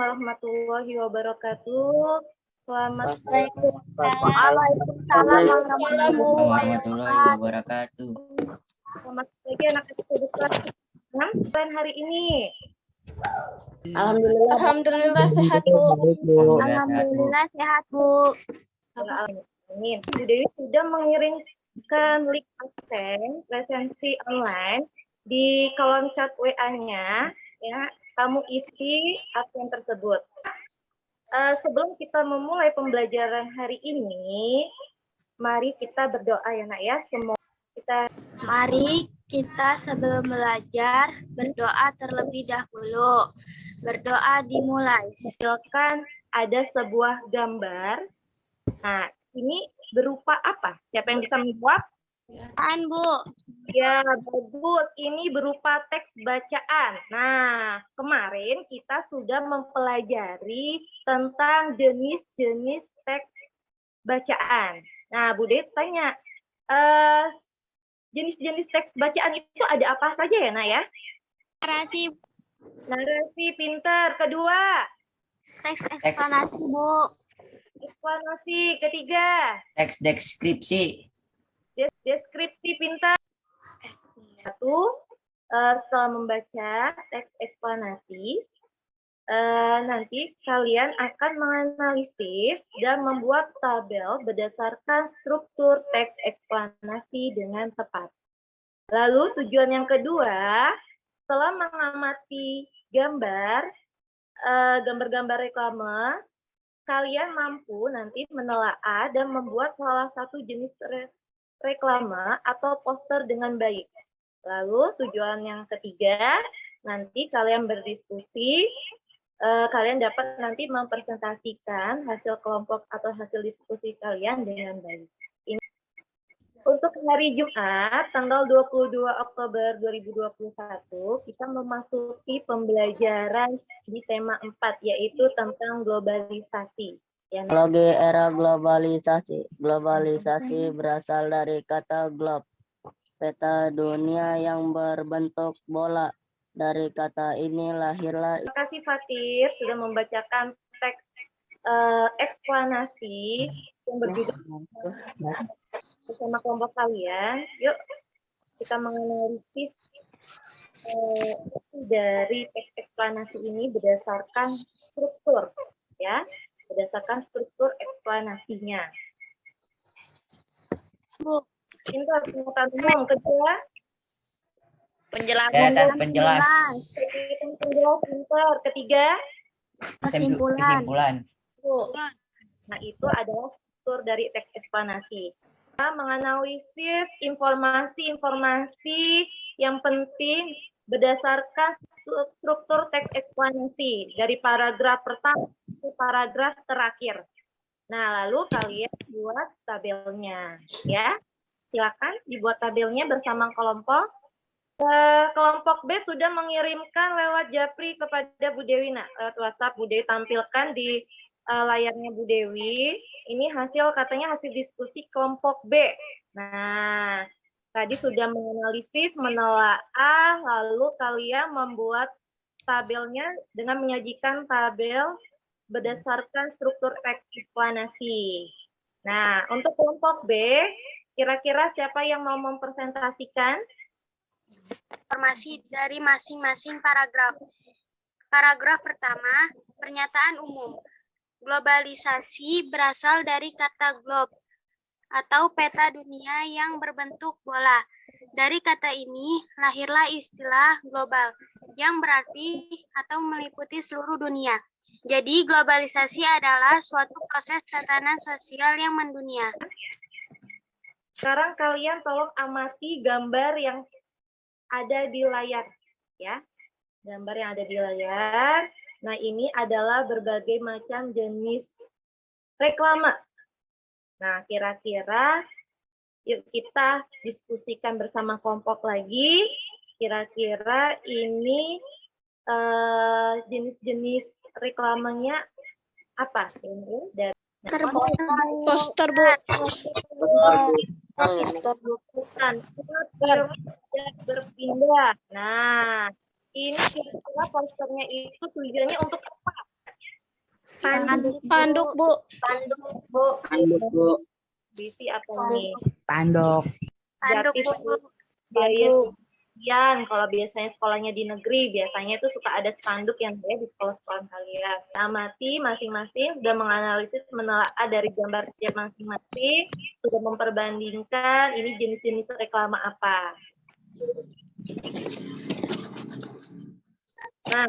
warahmatullahi wabarakatuh. Selamat Waalaikumsalam warahmatullahi wabarakatuh. Selamat pagi anak SD kelas 6 hari ini. Alhamdulillah sehat, Bu. Alhamdulillah Sehat, Bu. Amin. Bu Dewi sudah mengirimkan link absen presensi online di kolom chat WA-nya. Ya, kamu isi absen tersebut. Sebelum kita memulai pembelajaran hari ini, mari kita berdoa ya nak ya. Mari kita sebelum belajar berdoa terlebih dahulu. Berdoa dimulai. Misalkan ada sebuah gambar. Nah, ini berupa apa? Siapa yang bisa menjawab? Bu. Ya, bagus. Ini berupa teks bacaan. Nah, kemarin kita sudah mempelajari tentang jenis-jenis teks bacaan. Nah, Bu Dewi tanya, jenis-jenis teks bacaan itu ada apa saja ya, Nak ya? Narasi, pinter. Kedua, Teks eksplanasi, Bu. eksplanasi. Ketiga, Teks deskripsi. deskripsi, pintar. Satu, setelah membaca teks eksplanasi, nanti kalian akan menganalisis dan membuat tabel berdasarkan struktur teks eksplanasi dengan tepat. Lalu tujuan yang kedua, setelah mengamati gambar-gambar reklame, kalian mampu nanti menelaah dan membuat salah satu jenis reklame atau poster dengan baik. Lalu tujuan yang ketiga, nanti kalian berdiskusi, kalian dapat nanti mempresentasikan hasil kelompok atau hasil diskusi kalian dengan baik. Ini untuk hari Jumat, tanggal 22 Oktober 2021, kita memasuki pembelajaran di tema 4, yaitu tentang globalisasi. Teknologi era globalisasi. Globalisasi berasal dari kata globe, peta dunia yang berbentuk bola. Dari kata ini lahirlah. Terima kasih Fatir sudah membacakan teks eksplanasi yang berjudul bersama kelompok kalian. Yuk kita menganalisis dari teks eksplanasi ini berdasarkan struktur, ya. Berdasarkan struktur eksplanasinya. Bu. Pintar, pengetahuan umum. Kedua, Penjelasan penjelas. Pintar. Ketiga, Kesimpulan. nah itu adalah struktur dari teks eksplanasi. Kita menganalisis informasi-informasi yang penting berdasarkan struktur teks eksplanasi dari paragraf pertama ke paragraf terakhir. Nah, lalu kalian buat tabelnya, ya. Silakan dibuat tabelnya bersama kelompok. Kelompok B sudah mengirimkan lewat Japri kepada Bu Dewi. Nah, lewat WhatsApp Bu Dewi tampilkan di layarnya Bu Dewi. Ini katanya hasil diskusi kelompok B. Nah, tadi sudah menganalisis, menelaah, lalu kalian membuat tabelnya dengan menyajikan tabel berdasarkan struktur teks eksplanasi. Nah, untuk kelompok B, kira-kira siapa yang mau mempresentasikan? Informasi dari masing-masing paragraf. Paragraf pertama, pernyataan umum. Globalisasi berasal dari kata globe atau peta dunia yang berbentuk bola. Dari kata ini lahirlah istilah global yang berarti atau meliputi seluruh dunia. Jadi globalisasi adalah suatu proses tatanan sosial yang mendunia. Sekarang kalian tolong amati gambar yang ada di layar, ya. Gambar yang ada di layar. Nah, ini adalah berbagai macam jenis reklame. Nah, kira-kira yuk kita diskusikan bersama kelompok lagi. Kira-kira ini jenis-jenis reklamenya apa? Dari Poster, Bu. Berpindah. Nah, ini kira-kira posternya itu tujuannya untuk apa? Panduk, Bu. Panduk, Bu. Diisi apa nih? Panduk. Panduk, Gratis Bu. biaya sekian. Kalau biasanya sekolahnya di negeri, biasanya itu suka ada spanduk yang ada di sekolah-sekolah kalian. Amati masing-masing sudah menganalisis, menelaah dari gambar setiap masing-masing, sudah memperbandingkan ini jenis-jenis reklama apa. Nah,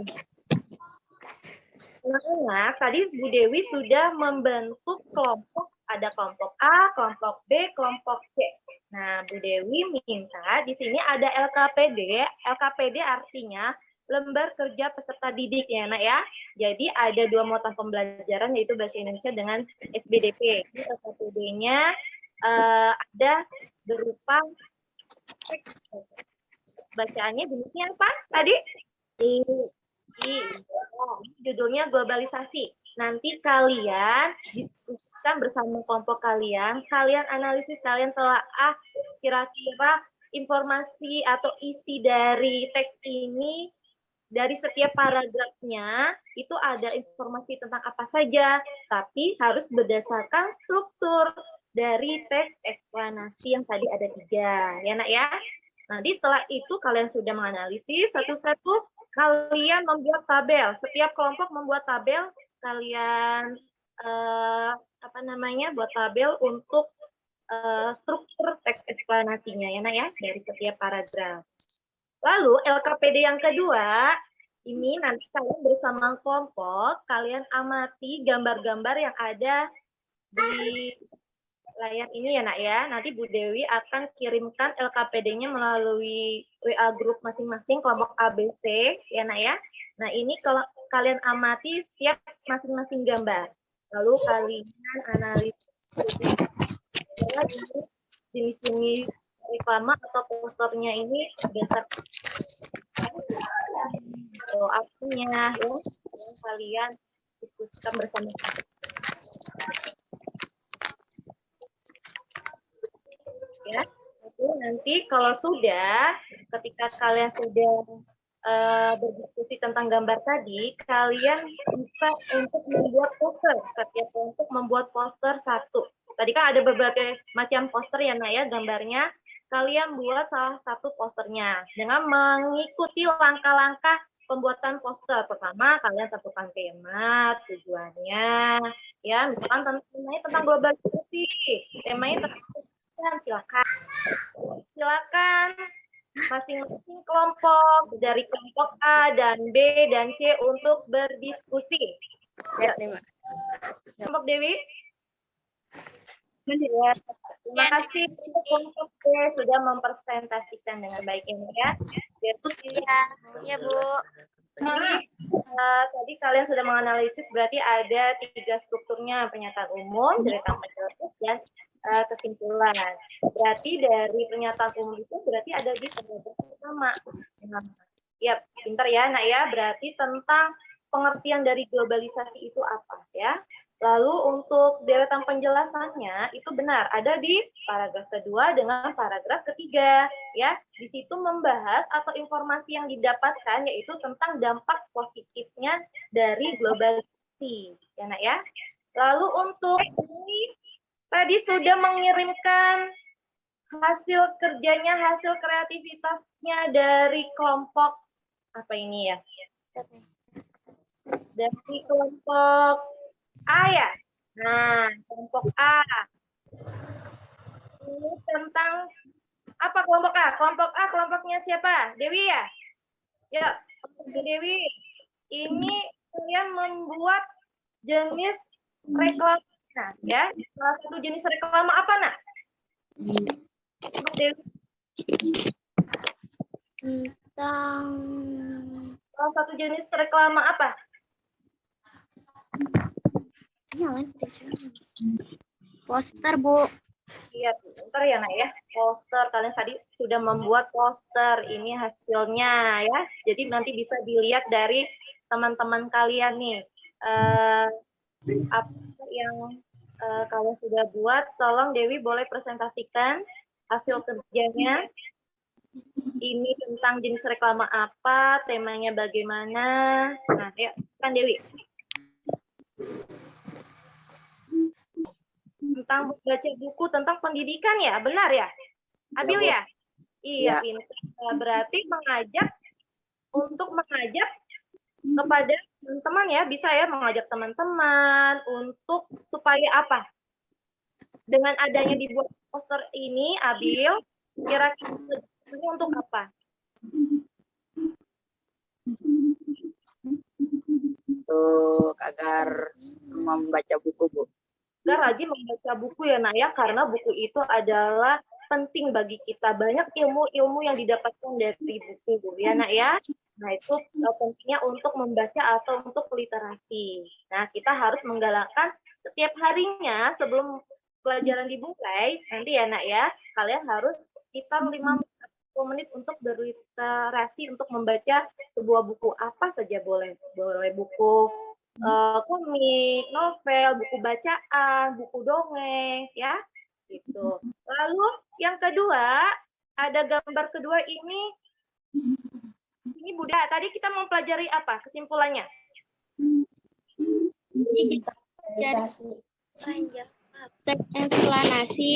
anak-anak, tadi Bu Dewi sudah membentuk kelompok, ada kelompok A, kelompok B, kelompok C. Nah, Bu Dewi minta di sini ada LKPD. LKPD artinya lembar kerja peserta didik ya, Nak ya. Jadi ada 2 mata pembelajaran yaitu bahasa Indonesia dengan SBDP. LKPD-nya ada berupa bacaannya jenisnya apa tadi? Judulnya globalisasi. Nanti kalian diskusikan bersama kelompok kalian analisis, kalian telaah kira-kira informasi atau isi dari teks ini, dari setiap paragrafnya itu ada informasi tentang apa saja, tapi harus berdasarkan struktur dari teks eksplanasi yang tadi ada 3, ya Nak ya. Nanti setelah itu kalian sudah menganalisis satu-satu, kalian membuat tabel. Setiap kelompok membuat tabel, kalian buat tabel untuk struktur teks eksplanasinya ya Nak ya, dari setiap paragraf. Lalu LKPD yang kedua, ini nanti kalian bersama kelompok, kalian amati gambar-gambar yang ada di layar ini ya Nak ya. Nanti Bu Dewi akan kirimkan LKPD-nya melalui WA grup masing-masing kelompok ABC ya Nak ya. Nah ini kalau kalian amati setiap masing-masing gambar. Lalu kalian analisis jenis-jenis reklama atau posternya ini berdasarkan artinya ya, yang kalian diskusikan bersama. Ya, nanti kalau sudah, ketika kalian sudah berdiskusi tentang gambar tadi, kalian bisa untuk membuat poster. Setiap kelompok membuat poster 1. Tadi kan ada berbagai macam poster ya, Nak ya, gambarnya. Kalian buat salah satu posternya dengan mengikuti langkah-langkah pembuatan poster. Pertama, kalian tentukan tema, tujuannya, ya, misalkan tentang globalisasi, temanya tentang silakan masing-masing kelompok dari kelompok A dan B dan C untuk berdiskusi. Ya, kelompok Dewi. Ya, terima kasih untuk B sudah mempresentasikan dengan baik ini ya. Ya, Bu. Tadi kalian sudah menganalisis, berarti ada 3 strukturnya: pernyataan umum, cerita penjelasan, dan kesimpulan. Berarti dari pernyataan umum itu berarti ada di paragraf pertama. Ya, pintar ya Nak ya. Berarti tentang pengertian dari globalisasi itu apa ya. Lalu untuk deretan penjelasannya itu benar ada di paragraf kedua dengan paragraf ketiga ya. Di situ membahas atau informasi yang didapatkan yaitu tentang dampak positifnya dari globalisasi ya Nak ya. Lalu untuk ini tadi sudah mengirimkan hasil kerjanya, hasil kreativitasnya dari kelompok apa ini ya? Dari kelompok A ya. Nah, kelompok A. Ini tentang apa kelompok A? Kelompok A kelompoknya siapa? Dewi ya? Ya, Dewi. Ini kalian membuat jenis reklama. Nah, ya, salah satu jenis reklama apa, Nak? Tentang salah satu jenis reklama apa? poster, Bu. Iya, bentar ya, Nak ya. Poster, kalian tadi sudah membuat poster. Ini hasilnya ya. Jadi nanti bisa dilihat dari teman-teman kalian nih. Apa yang kalian sudah buat, tolong Dewi boleh presentasikan hasil kerjanya. Ini tentang jenis reklama apa, temanya bagaimana. Nah, ya, kan Dewi. tentang membaca buku tentang pendidikan ya, benar ya? Abil ya? Iya, Ya. pintar. Berarti untuk mengajak kepada teman-teman ya, bisa ya mengajak teman-teman untuk supaya apa? Dengan adanya dibuat poster ini, Abil, kira-kira untuk apa? Untuk agar semua membaca buku, Bu. Agar rajin membaca buku ya nak ya, karena buku itu adalah penting bagi kita. Banyak ilmu-ilmu yang didapatkan dari buku Bu ya nak ya. Nah itu pentingnya untuk membaca atau untuk literasi. Nah kita harus menggalakkan setiap harinya sebelum pelajaran dimulai, nanti ya nak ya, kalian harus sekitar 5 menit untuk berliterasi, untuk membaca sebuah buku apa saja boleh. Boleh buku komik, novel, buku bacaan, buku dongeng, ya, gitu. Lalu yang kedua, ada gambar kedua ini Bunda, tadi kita mau pelajari apa kesimpulannya? Teks eksplanasi.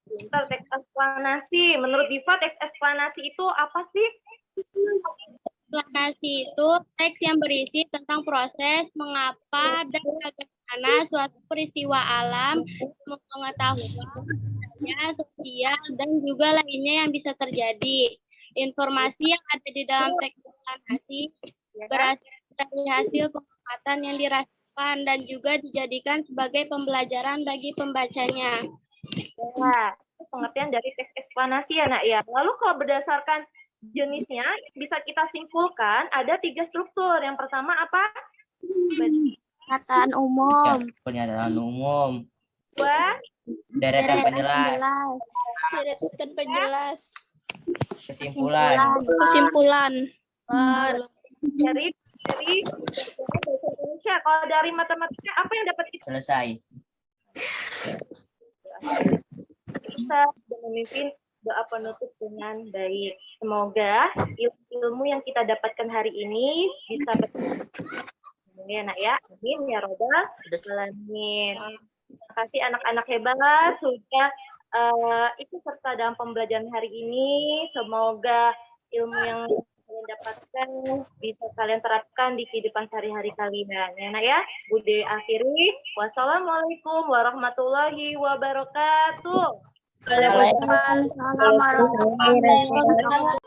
Bentar, teks eksplanasi. Menurut Diva, teks eksplanasi itu apa sih? Eksplanasi itu teks yang berisi tentang proses, mengapa, dan bagaimana suatu peristiwa alam, pengetahuan, budaya, sosial, dan juga lainnya yang bisa terjadi. Informasi yang ada di dalam teks eksplanasi berasal dari hasil pengamatan yang dirasakan dan juga dijadikan sebagai pembelajaran bagi pembacanya. Ya, itu pengertian dari teks eksplanasi ya nak ya. Lalu kalau berdasarkan jenisnya bisa kita simpulkan ada 3 struktur. Yang pertama apa? Pernyataan umum. Pernyataan umum. Dua, Deretan penjelas. Deretan penjelas. Kesimpulan. Kesimpulan. dari bahasa Indonesia. Kalau dari matematika apa yang dapat kita Selesai. bisa memimpin doa penutup dengan baik. Semoga ilmu yang kita dapatkan hari ini bisa ya nak ya. Amin ya robbal alamin. Terima kasih anak-anak hebat sudah ikut serta dalam pembelajaran hari ini. Semoga ilmu yang kalian dapatkan bisa kalian terapkan di kehidupan sehari-hari kalian. Ya nak ya. Bude akhiri. Wassalamualaikum warahmatullahi wabarakatuh. Waalaikumsalam warahmatullahi wabarakatuh.